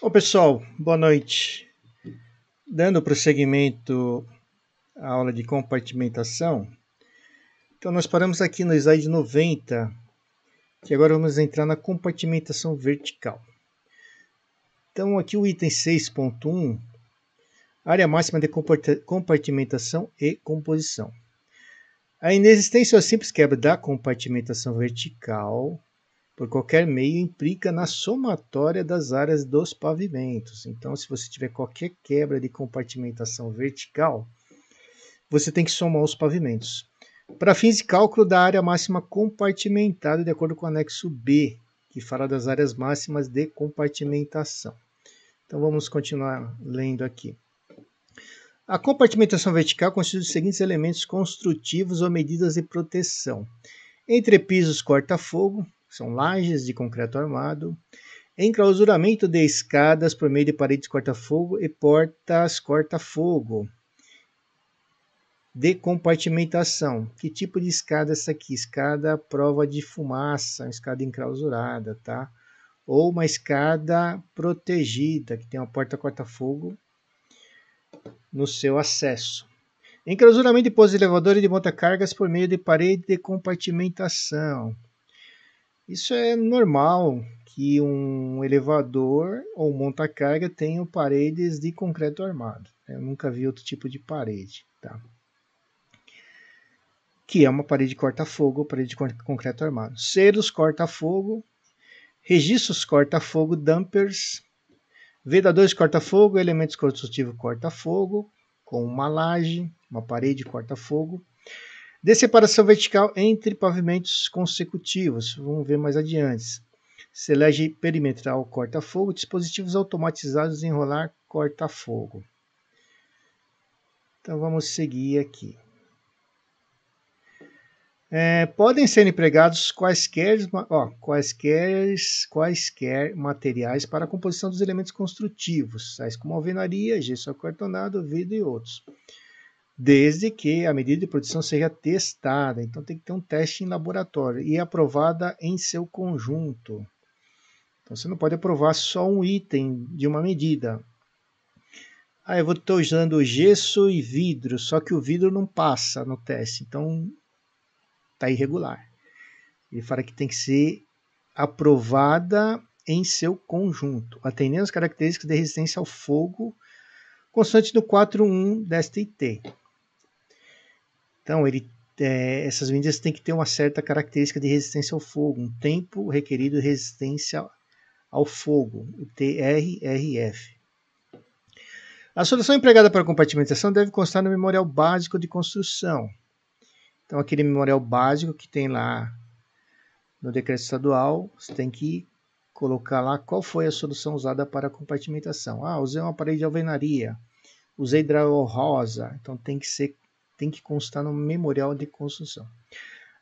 Bom, pessoal, boa noite. Dando prosseguimento à aula de compartimentação, então nós paramos aqui no slide 90, que agora vamos entrar na compartimentação vertical. Então, aqui o item 6.1, área máxima de compartimentação e composição. A inexistência ou simples quebra da compartimentação vertical por qualquer meio implica na somatória das áreas dos pavimentos. Então, se você tiver qualquer quebra de compartimentação vertical, você tem que somar os pavimentos. Para fins de cálculo da área máxima compartimentada, de acordo com o anexo B, que fala das áreas máximas de compartimentação. Então, vamos continuar lendo aqui. A compartimentação vertical consiste dos seguintes elementos construtivos ou medidas de proteção: entrepisos corta-fogo, são lajes de concreto armado, enclausuramento de escadas por meio de paredes corta-fogo e portas corta-fogo. De compartimentação. Que tipo de escada é essa aqui? Escada à prova de fumaça, uma escada enclausurada, tá? Ou uma escada protegida, que tem uma porta corta-fogo no seu acesso. Enclausuramento de pousos de elevador e de monta-cargas por meio de parede de compartimentação. Isso é normal que um elevador ou monta-carga tenham paredes de concreto armado. Eu nunca vi outro tipo de parede, tá? Que é uma parede corta-fogo ou parede de concreto armado. Ceros corta-fogo, registros corta-fogo, dampers, vedadores corta-fogo, elementos construtivos corta-fogo, com uma laje, uma parede corta-fogo, de separação vertical entre pavimentos consecutivos. Vamos ver mais adiante. Selege perimetral corta-fogo, dispositivos automatizados de enrolar corta-fogo. Então vamos seguir aqui. Podem ser empregados quaisquer materiais para a composição dos elementos construtivos, tais como alvenaria, gesso acartonado, vidro e outros, desde que a medida de produção seja testada. Então tem que ter um teste em laboratório e aprovada em seu conjunto. Então você não pode aprovar só um item de uma medida. Eu estou usando gesso e vidro, só que o vidro não passa no teste, então está irregular. Ele fala que tem que ser aprovada em seu conjunto, atendendo as características de resistência ao fogo constante do 4.1 desta IT. Então, essas medidas têm que ter uma certa característica de resistência ao fogo, um tempo requerido de resistência ao fogo, o TRRF. A solução empregada para a compartimentação deve constar no memorial básico de construção. Então, aquele memorial básico que tem lá no decreto estadual, você tem que colocar lá qual foi a solução usada para a compartimentação. Usei uma parede de alvenaria, usei drywall rosa, então tem que constar no memorial de construção.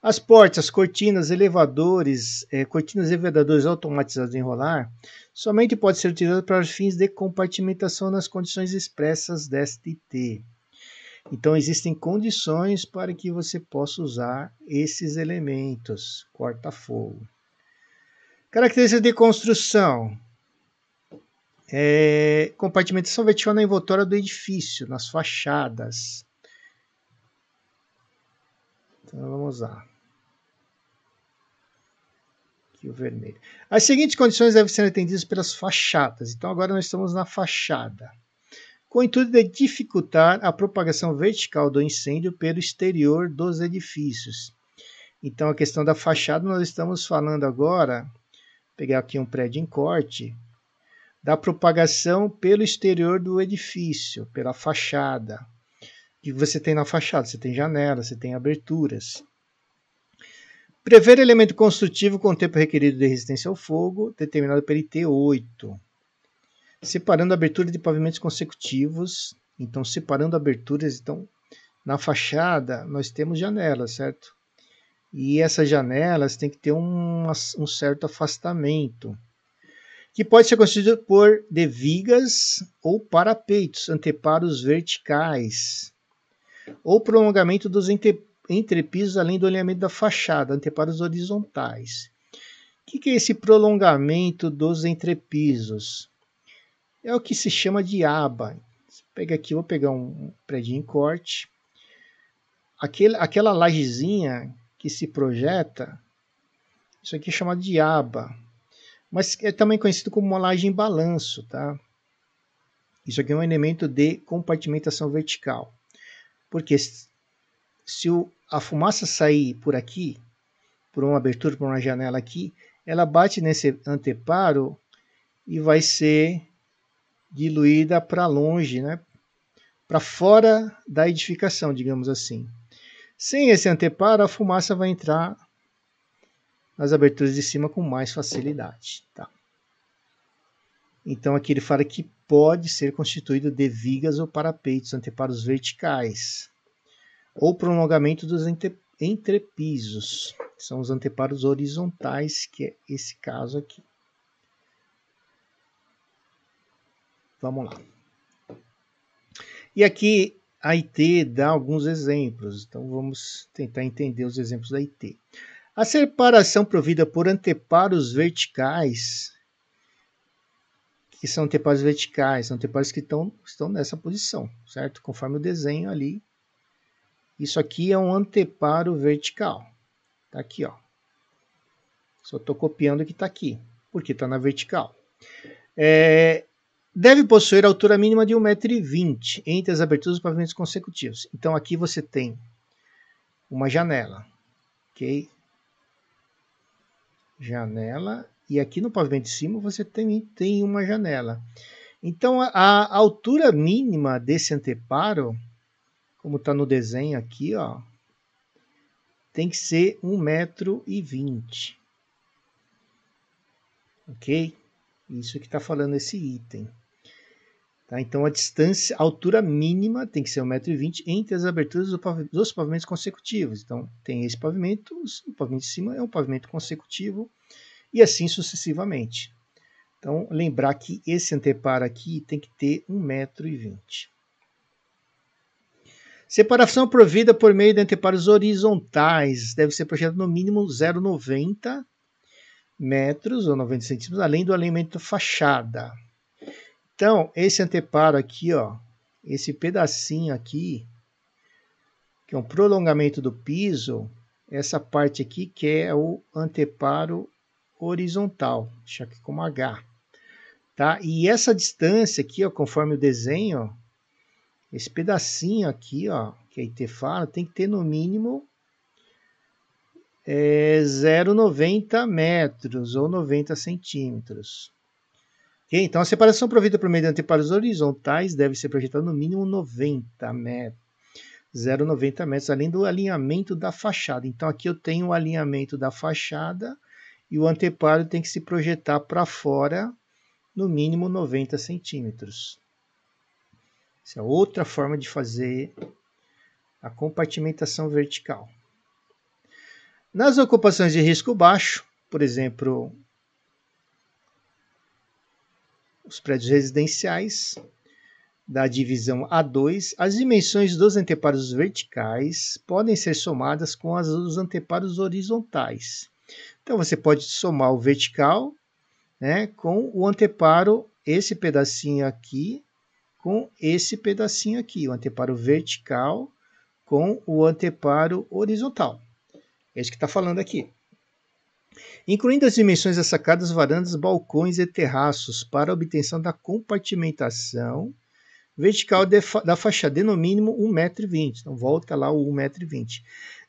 As portas, cortinas, elevadores, cortinas e vedadores automatizados de enrolar, somente pode ser utilizado para fins de compartimentação nas condições expressas desta IT. Então, existem condições para que você possa usar esses elementos. Corta-fogo. Características de construção. Compartimentação vertical na envoltória do edifício, nas fachadas. Então, vamos lá. Aqui o vermelho. As seguintes condições devem ser atendidas pelas fachadas. Então, agora nós estamos na fachada. Com o intuito de dificultar a propagação vertical do incêndio pelo exterior dos edifícios. Então, a questão da fachada, nós estamos falando agora, vou pegar aqui um prédio em corte, da propagação pelo exterior do edifício, pela fachada. O que você tem na fachada? Você tem janelas, você tem aberturas. Prever elemento construtivo com o tempo requerido de resistência ao fogo, determinado pelo IT 8. Separando a abertura de pavimentos consecutivos. Então, separando aberturas, então, na fachada, nós temos janelas, certo? E essas janelas têm que ter um certo afastamento, que pode ser constituído por de vigas ou parapeitos, anteparos verticais, ou prolongamento dos entrepisos além do alinhamento da fachada, anteparos horizontais. O que é esse prolongamento dos entrepisos? é o que se chama de aba. Pega aqui, vou pegar um prédio em corte. Aquela lajezinha que se projeta, isso aqui é chamado de aba. Mas é também conhecido como uma laje em balanço, tá? Isso aqui é um elemento de compartimentação vertical. Porque se a fumaça sair por aqui, por uma abertura, por uma janela aqui, ela bate nesse anteparo e vai ser diluída para longe, né? Para fora da edificação, digamos assim. Sem esse anteparo, a fumaça vai entrar nas aberturas de cima com mais facilidade. Tá? Então aqui ele fala que pode ser constituído de vigas ou parapeitos, anteparos verticais, ou prolongamento dos entrepisos. São os anteparos horizontais, que é esse caso aqui. Vamos lá. E aqui a IT dá alguns exemplos, então vamos tentar entender os exemplos da IT. A separação provida por anteparos verticais, que são anteparos verticais, são anteparos que estão nessa posição, certo? Conforme o desenho ali. Isso aqui é um anteparo vertical. Tá aqui, ó. Só estou copiando o que está aqui, porque está na vertical. Deve possuir altura mínima de 1,20 m entre as aberturas dos pavimentos consecutivos. Então aqui você tem uma janela, ok? Janela, e aqui no pavimento de cima você também tem uma janela. Então a altura mínima desse anteparo, como está no desenho aqui, ó, tem que ser 1,20 m. Ok? Isso que está falando esse item. Tá? Então a distância, a altura mínima tem que ser 1,20 m entre as aberturas dos pavimentos consecutivos. Então tem esse pavimento, o pavimento de cima é um pavimento consecutivo e assim sucessivamente. Então lembrar que esse anteparo aqui tem que ter 1,20 m. Separação provida por meio de anteparos horizontais deve ser projetada no mínimo 0,90 metros ou 90 centímetros, além do alinhamento da fachada. Então, esse anteparo aqui, ó, esse pedacinho aqui, que é um prolongamento do piso, essa parte aqui que é o anteparo horizontal, deixa aqui como H. Tá? E essa distância aqui, ó, conforme o desenho, esse pedacinho aqui, ó, que a IT fala, tem que ter no mínimo 0,90 metros ou 90 centímetros. Okay? Então, a separação provida por meio de anteparos horizontais deve ser projetada no mínimo 90 metros, 0,90 metros, além do alinhamento da fachada. Então, aqui eu tenho o alinhamento da fachada e o anteparo tem que se projetar para fora no mínimo 90 centímetros. Essa é outra forma de fazer a compartimentação vertical. Nas ocupações de risco baixo, por exemplo, os prédios residenciais da divisão A2, as dimensões dos anteparos verticais podem ser somadas com as dos anteparos horizontais. Então você pode somar o vertical, né, com o anteparo, esse pedacinho aqui, com esse pedacinho aqui, o anteparo vertical com o anteparo horizontal. É isso que está falando aqui. Incluindo as dimensões das sacadas, varandas, balcões e terraços para obtenção da compartimentação vertical da fachada de no mínimo 1,20 m. Então volta lá o 1,20 m.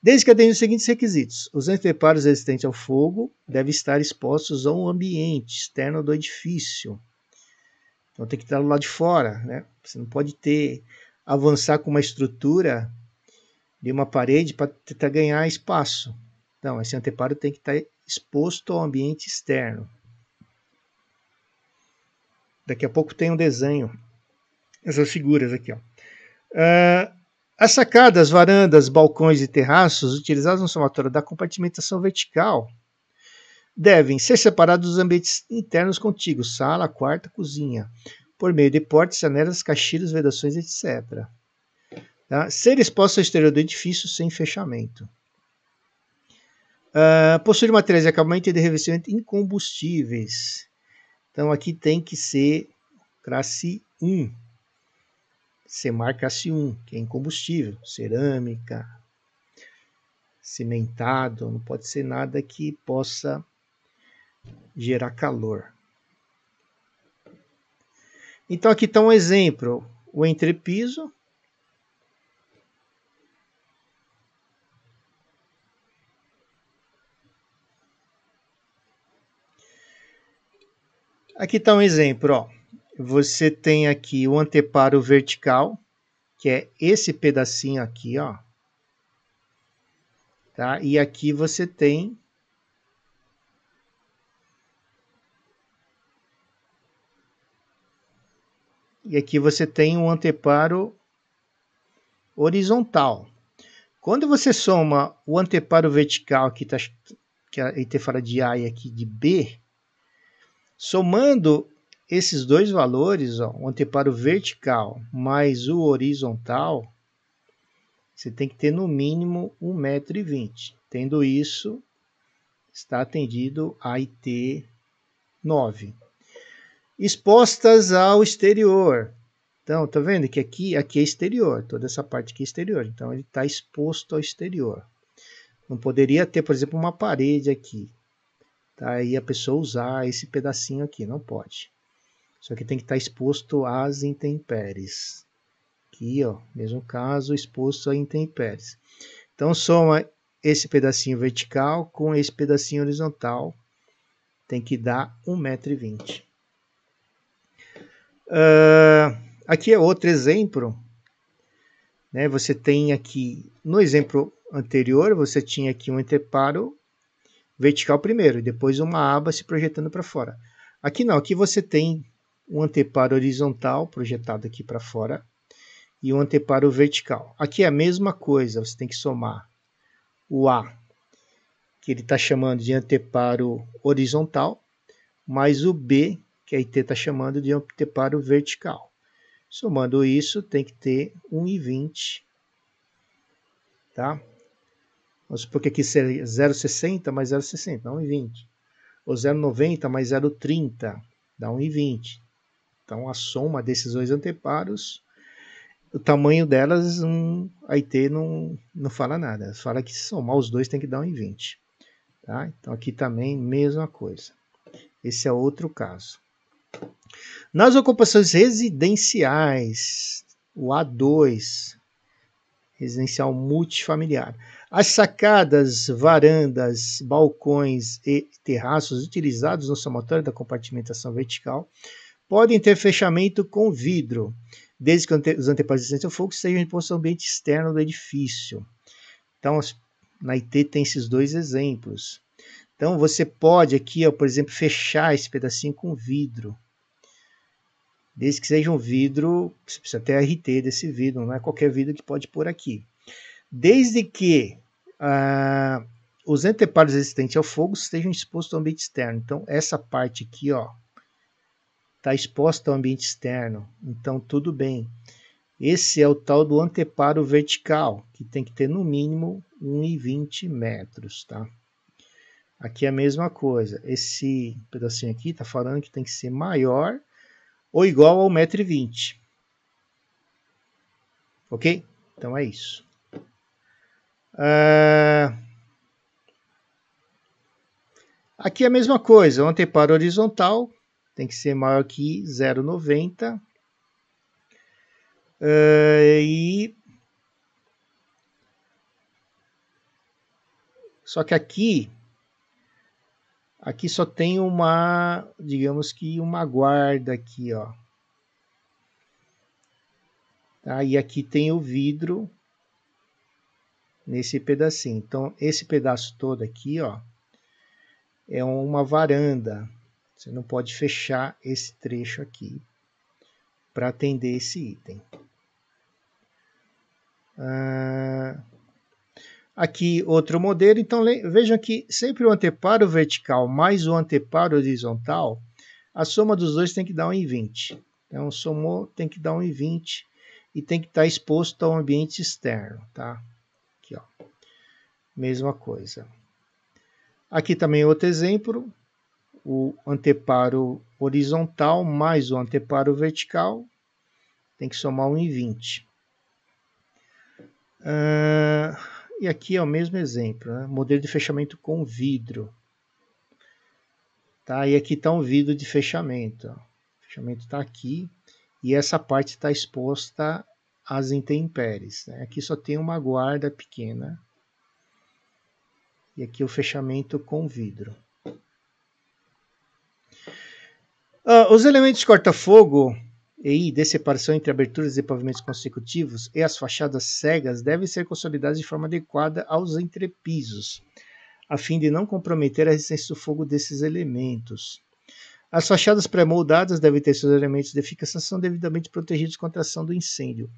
Desde que atenda os seguintes requisitos. Os anteparos resistentes ao fogo devem estar expostos ao ambiente externo do edifício. Então tem que estar do lado de fora, né? Você não pode avançar com uma estrutura de uma parede para tentar ganhar espaço. Não, esse anteparo tem que estar exposto ao ambiente externo. Daqui a pouco tem um desenho, essas figuras aqui, ó. As sacadas, varandas, balcões e terraços utilizados na somatória da compartimentação vertical devem ser separados dos ambientes internos contíguos, sala, quarto, cozinha, por meio de portas, janelas, caixilhos, vedações, etc. Tá? Ser exposto ao exterior do edifício sem fechamento. Possuir materiais de acabamento e de revestimento incombustíveis. Então aqui tem que ser classe 1. CEMAR classe 1, que é incombustível, cerâmica, cimentado, não pode ser nada que possa gerar calor. Então aqui está um exemplo, o entrepiso. Aqui está um exemplo, ó. Você tem aqui o anteparo vertical, que é esse pedacinho aqui, ó. Tá? E aqui você tem um anteparo horizontal. Quando você soma o anteparo vertical, que a IT fala de A e aqui de B, somando esses dois valores, ó, o anteparo vertical mais o horizontal, você tem que ter no mínimo 1,20 m. Tendo isso, está atendido a IT 9. Expostas ao exterior. Então, tá vendo que aqui é exterior, toda essa parte aqui é exterior. Então, ele está exposto ao exterior. Não poderia ter, por exemplo, uma parede aqui. Tá? Aí a pessoa usar esse pedacinho aqui, não pode. Só que tem que estar exposto às intempéries. Aqui, ó, mesmo caso, exposto a intempéries. Então, soma esse pedacinho vertical com esse pedacinho horizontal. Tem que dar 1,20 m. Aqui é outro exemplo. Né? Você tem aqui, no exemplo anterior, você tinha aqui um anteparo vertical primeiro, e depois uma aba se projetando para fora. Aqui não, aqui você tem um anteparo horizontal projetado aqui para fora e um anteparo vertical. Aqui é a mesma coisa, você tem que somar o A, que ele está chamando de anteparo horizontal, mais o B, que a IT está chamando de anteparo vertical. Somando isso, tem que ter 1,20, tá? Vamos supor que aqui seria 0,60 mais 0,60, dá 1,20. Ou 0,90 mais 0,30, dá 1,20. Então, a soma desses dois anteparos, o tamanho delas, a IT não fala nada. Ela fala que se somar os dois tem que dar 1,20. Tá? Então, aqui também, mesma coisa. Esse é outro caso. Nas ocupações residenciais, o A2, residencial multifamiliar. As sacadas, varandas, balcões e terraços utilizados no somatório da compartimentação vertical podem ter fechamento com vidro, desde que os anteparos de fogo estejam em posição ambiente externo do edifício. Então, na IT tem esses dois exemplos. Então, você pode aqui, ó, por exemplo, fechar esse pedacinho com vidro. Desde que seja um vidro, você precisa ter a RT desse vidro, não é qualquer vidro que pode pôr aqui. Desde que os anteparos resistentes ao fogo estejam expostos ao ambiente externo. Então, essa parte aqui, ó, está exposta ao ambiente externo. Então, tudo bem. Esse é o tal do anteparo vertical, que tem que ter no mínimo 1,20 metros, tá? Aqui é a mesma coisa. Esse pedacinho aqui está falando que tem que ser maior ou igual ao 1,20 m. Ok? Então é isso. Aqui é a mesma coisa. O anteparo horizontal tem que ser maior que 0,90 m. Só que aqui só tem uma, digamos que uma guarda aqui, ó. Tá? E aqui tem o vidro nesse pedacinho. Então, esse pedaço todo aqui, ó, é uma varanda. Você não pode fechar esse trecho aqui para atender esse item. Aqui outro modelo. Então, vejam que sempre o anteparo vertical mais o anteparo horizontal, a soma dos dois tem que dar 1,20. Então, somou, tem que dar 1,20 e tem que estar exposto ao ambiente externo, tá? Aqui, ó. Mesma coisa. Aqui também outro exemplo. o anteparo horizontal mais o anteparo vertical, tem que somar 1,20. E aqui é o mesmo exemplo, né? Modelo de fechamento com vidro. Tá? E aqui está um vidro de fechamento. Ó. O fechamento está aqui e essa parte está exposta às intempéries. Né? Aqui só tem uma guarda pequena. E aqui o fechamento com vidro. Os elementos corta-fogo e de separação entre aberturas e pavimentos consecutivos e as fachadas cegas devem ser consolidados de forma adequada aos entrepisos, a fim de não comprometer a resistência do fogo desses elementos. As fachadas pré-moldadas devem ter seus elementos de fixação devidamente protegidos contra a ação do incêndio,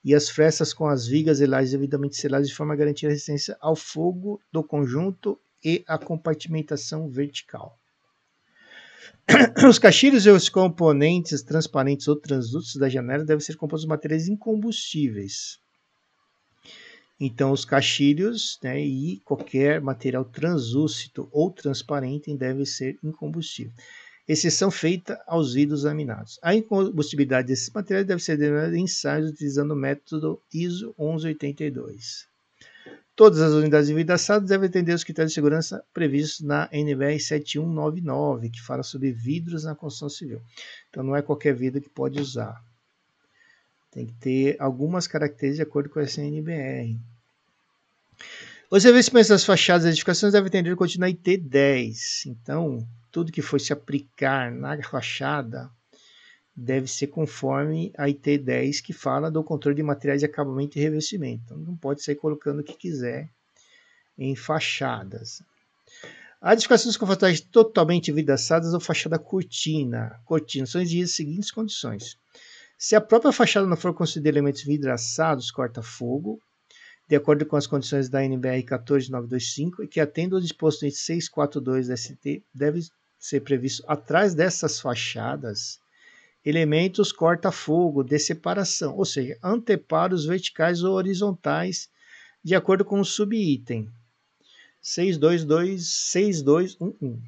e as frestas com as vigas e lajes devidamente seladas de forma a garantir a resistência ao fogo do conjunto e a compartimentação vertical. Os caixilhos e os componentes transparentes ou translúcidos da janela devem ser compostos de materiais incombustíveis. Então, os caixilhos, né, e qualquer material translúcido ou transparente devem ser incombustíveis. Exceção feita aos vidros laminados. A incombustibilidade desses materiais deve ser determinada em ensaios utilizando o método ISO 1182. Todas as unidades envidraçadas devem atender os critérios de segurança previstos na NBR 7199, que fala sobre vidros na construção civil. Então, não é qualquer vidro que pode usar. Tem que ter algumas características de acordo com essa NBR. Os revestimentos das fachadas das edificações devem atender o contínuo IT 10. Então, tudo que for se aplicar na fachada deve ser conforme a IT 10, que fala do controle de materiais de acabamento e revestimento. Então, não pode sair colocando o que quiser em fachadas. As edificações com fachadas totalmente vidraçadas ou fachada cortina. Cortina são exigidas as seguintes condições. Se a própria fachada não for considerada elementos vidraçados, corta-fogo, de acordo com as condições da NBR 14925, e que atenda ao disposto em 642 ST, deve ser previsto atrás dessas fachadas elementos corta-fogo de separação, ou seja, anteparos verticais ou horizontais, de acordo com o subitem 6226211.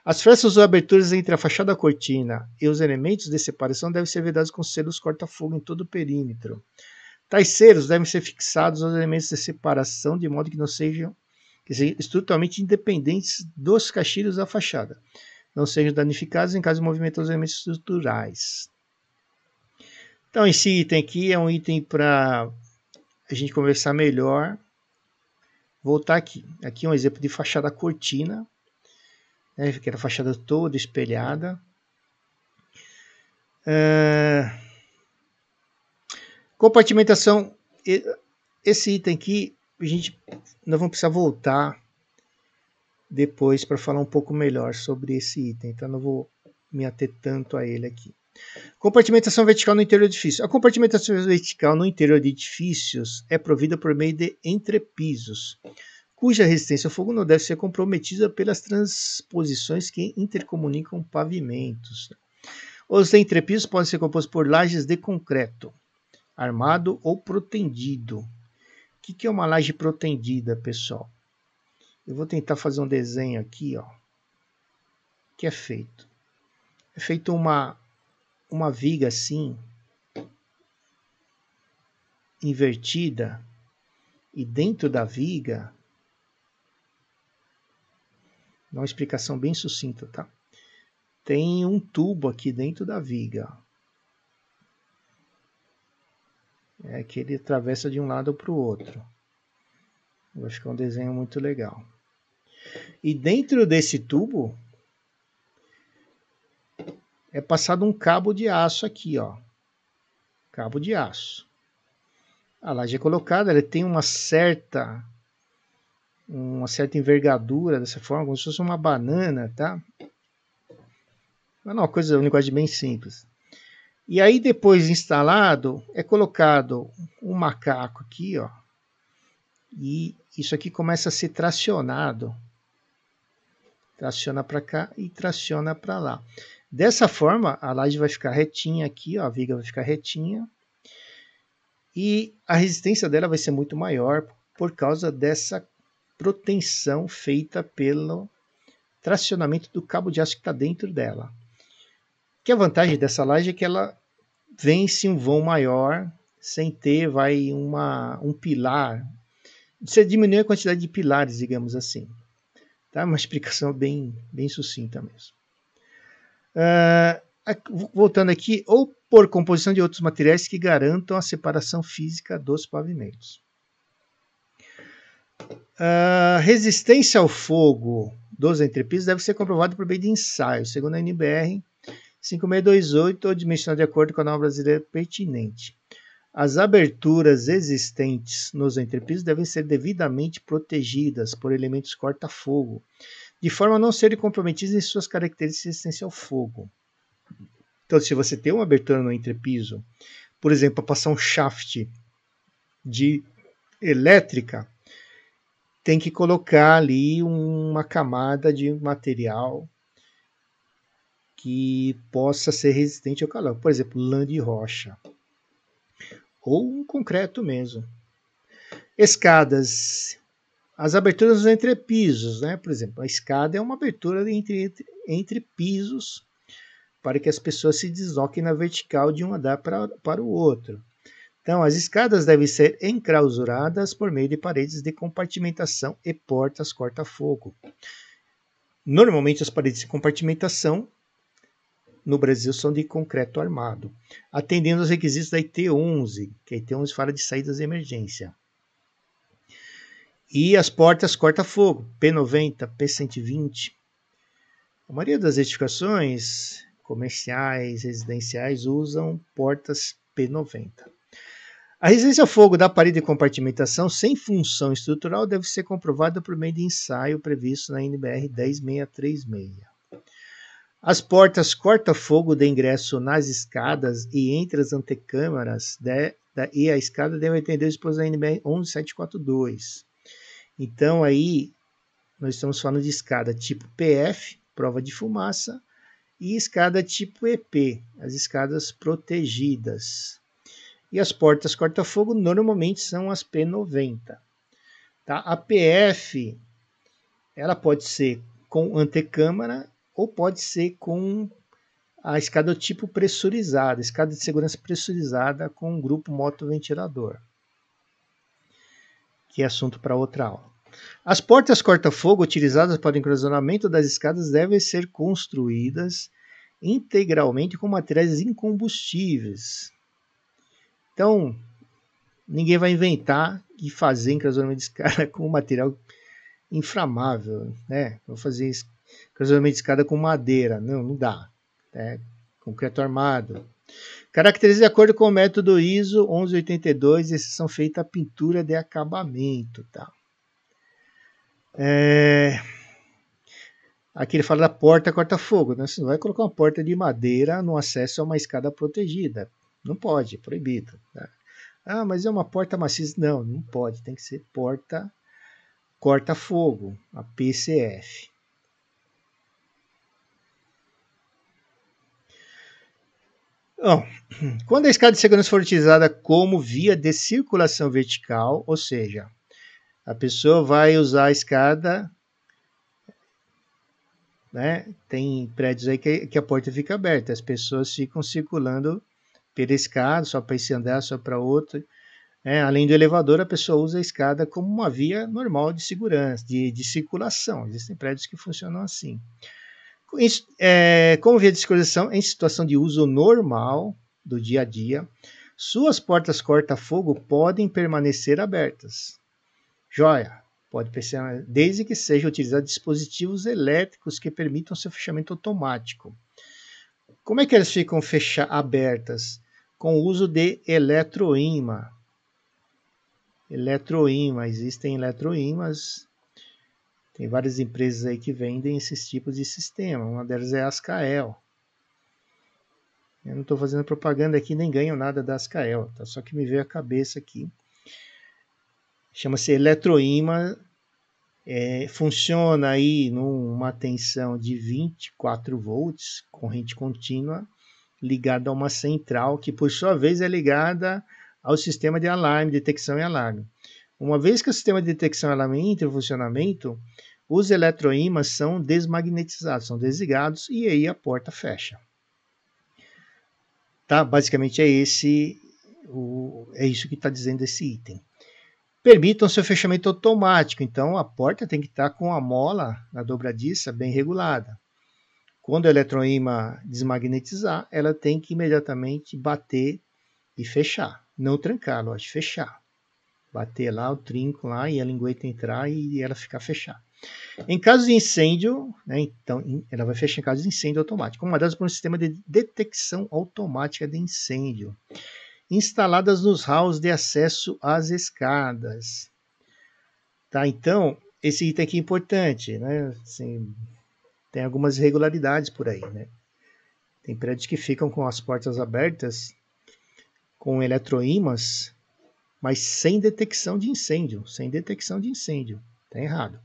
As frestas ou aberturas entre a fachada cortina e os elementos de separação devem ser vedados com selos corta-fogo em todo o perímetro. Tais selos devem ser fixados aos elementos de separação de modo que não sejam estruturalmente independentes dos caixilhos da fachada, não sejam danificados em caso de movimento dos elementos estruturais. Então, esse item aqui é um item para a gente conversar melhor. Voltar aqui. Aqui é um exemplo de fachada cortina, né, que era a fachada toda espelhada. Compartimentação. Esse item aqui, nós vamos precisar voltar depois para falar um pouco melhor sobre esse item. Então, não vou me ater tanto a ele aqui. Compartimentação vertical no interior do edifício. A compartimentação vertical no interior de edifícios é provida por meio de entrepisos, cuja resistência ao fogo não deve ser comprometida pelas transposições que intercomunicam pavimentos. Os entrepisos podem ser compostos por lajes de concreto, armado ou protendido. O que é uma laje protendida, pessoal? Eu vou tentar fazer um desenho aqui, ó, que é feito. É feito uma viga assim, invertida, e dentro da viga, dá uma explicação bem sucinta, tá? Tem um tubo aqui dentro da viga. É que ele atravessa de um lado para o outro. Vai ficar um desenho muito legal. E dentro desse tubo é passado um cabo de aço aqui, ó. Cabo de aço. A laje é colocada, ela tem uma certa envergadura dessa forma, como se fosse uma banana, tá? Mas não, uma linguagem bem simples. E aí depois instalado, é colocado um macaco aqui, ó. E isso aqui começa a ser tracionado. Traciona para cá e traciona para lá. Dessa forma, a laje vai ficar retinha aqui, ó, a viga vai ficar retinha. E a resistência dela vai ser muito maior por causa dessa proteção feita pelo tracionamento do cabo de aço que está dentro dela. Que a vantagem dessa laje é que ela vence um vão maior sem ter um pilar. Você diminui a quantidade de pilares, digamos assim. Tá? Uma explicação bem sucinta mesmo. Voltando aqui, ou por composição de outros materiais que garantam a separação física dos pavimentos. A resistência ao fogo dos entrepisos deve ser comprovada por meio de ensaio, segundo a NBR 5628, ou dimensionado de acordo com a norma brasileira pertinente. As aberturas existentes nos entrepisos devem ser devidamente protegidas por elementos corta-fogo, de forma a não serem comprometidas em suas características de resistência ao fogo. Então, se você tem uma abertura no entrepiso, por exemplo, para passar um shaft de elétrica, tem que colocar ali uma camada de material que possa ser resistente ao calor. Por exemplo, lã de rocha. Ou um concreto mesmo. Escadas. As aberturas dos entrepisos, né? Por exemplo, a escada é uma abertura entre pisos para que as pessoas se desloquem na vertical de um andar para o outro. Então, as escadas devem ser enclausuradas por meio de paredes de compartimentação e portas corta-fogo. Normalmente, as paredes de compartimentação no Brasil são de concreto armado, atendendo aos requisitos da IT11, que a IT11 fala de saídas de emergência. E as portas corta-fogo, P90, P120. A maioria das edificações comerciais, residenciais, usam portas P90. A resistência ao fogo da parede de compartimentação sem função estrutural deve ser comprovada por meio de ensaio previsto na NBR 10636. As portas corta-fogo de ingresso nas escadas e entre as antecâmaras e a escada devem atender os dispositivos da NBR 11742. Então, aí, nós estamos falando de escada tipo PF, prova de fumaça, e escada tipo EP, as escadas protegidas. E as portas corta-fogo normalmente são as P90. Tá? A PF, ela pode ser com antecâmara ou pode ser com a escada tipo pressurizada, escada de segurança pressurizada com um grupo motoventilador, que é assunto para outra aula. As portas corta-fogo utilizadas para o enclausuramento das escadas devem ser construídas integralmente com materiais incombustíveis. Então, ninguém vai inventar e fazer enclausuramento de escada com material inflamável, né? Vou fazer enclausuramento de escada com madeira. Não dá. Né? Concreto armado. Caracteriza de acordo com o método ISO 1182, exceção feita a pintura de acabamento. Tá? Aqui ele fala da porta corta-fogo. Né? Você não vai colocar uma porta de madeira no acesso a uma escada protegida. Não pode, é proibido. Tá? Ah, mas é uma porta maciça. Não pode. Tem que ser porta corta-fogo, a PCF. Bom, quando a escada de segurança for utilizada como via de circulação vertical, ou seja, a pessoa vai usar a escada, né? Tem prédios aí que a porta fica aberta, as pessoas ficam circulando pela escada, só para esse andar, só para outro. Além do elevador, a pessoa usa a escada como uma via normal de segurança, de circulação. Existem prédios que funcionam assim. Como via de circulação em situação de uso normal do dia a dia, suas portas corta-fogo podem permanecer abertas. Joia, pode permanecer, desde que sejam utilizados dispositivos elétricos que permitam seu fechamento automático. Como é que elas ficam abertas? Com o uso de eletroímã. Existem eletroímãs. Tem várias empresas aí que vendem esses tipos de sistema. Uma delas é a Ascael. Eu não estou fazendo propaganda aqui, nem ganho nada da Ascael. Tá? Só que me veio a cabeça aqui. Chama-se eletroímã. Funciona aí numa tensão de 24 volts, corrente contínua, ligada a uma central, que por sua vez é ligada ao sistema de alarme, detecção e alarme. Uma vez que o sistema de detecção e alarme entra em funcionamento, os eletroímãs são desmagnetizados, são desligados, e aí a porta fecha. Tá? Basicamente é isso que está dizendo esse item. Permitam seu fechamento automático, então a porta tem que estar com a mola na dobradiça bem regulada. Quando o eletroímã desmagnetizar, ela tem que imediatamente bater e fechar. Não trancar, lógico, fechar. Bater lá o trinco lá e a lingueta entrar e ela ficar fechada. Em caso de incêndio, né, então ela vai fechar em caso de incêndio automático, comandadas por um sistema de detecção automática de incêndio, instaladas nos halls de acesso às escadas. Tá, então, esse item aqui é importante, né? Assim, tem algumas irregularidades por aí, né? Tem prédios que ficam com as portas abertas com eletroímãs, mas sem detecção de incêndio. Tá errado.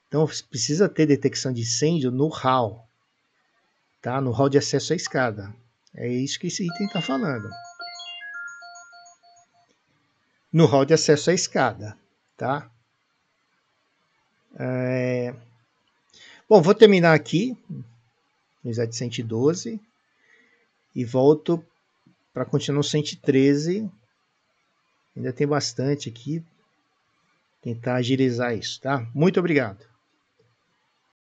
Então, precisa ter detecção de incêndio no hall, tá? No hall de acesso à escada. É isso que esse item está falando. No hall de acesso à escada, tá? Bom, vou terminar aqui no slide 112 e volto para continuar no 113. Ainda tem bastante aqui. Tentar agilizar isso, tá? Muito obrigado.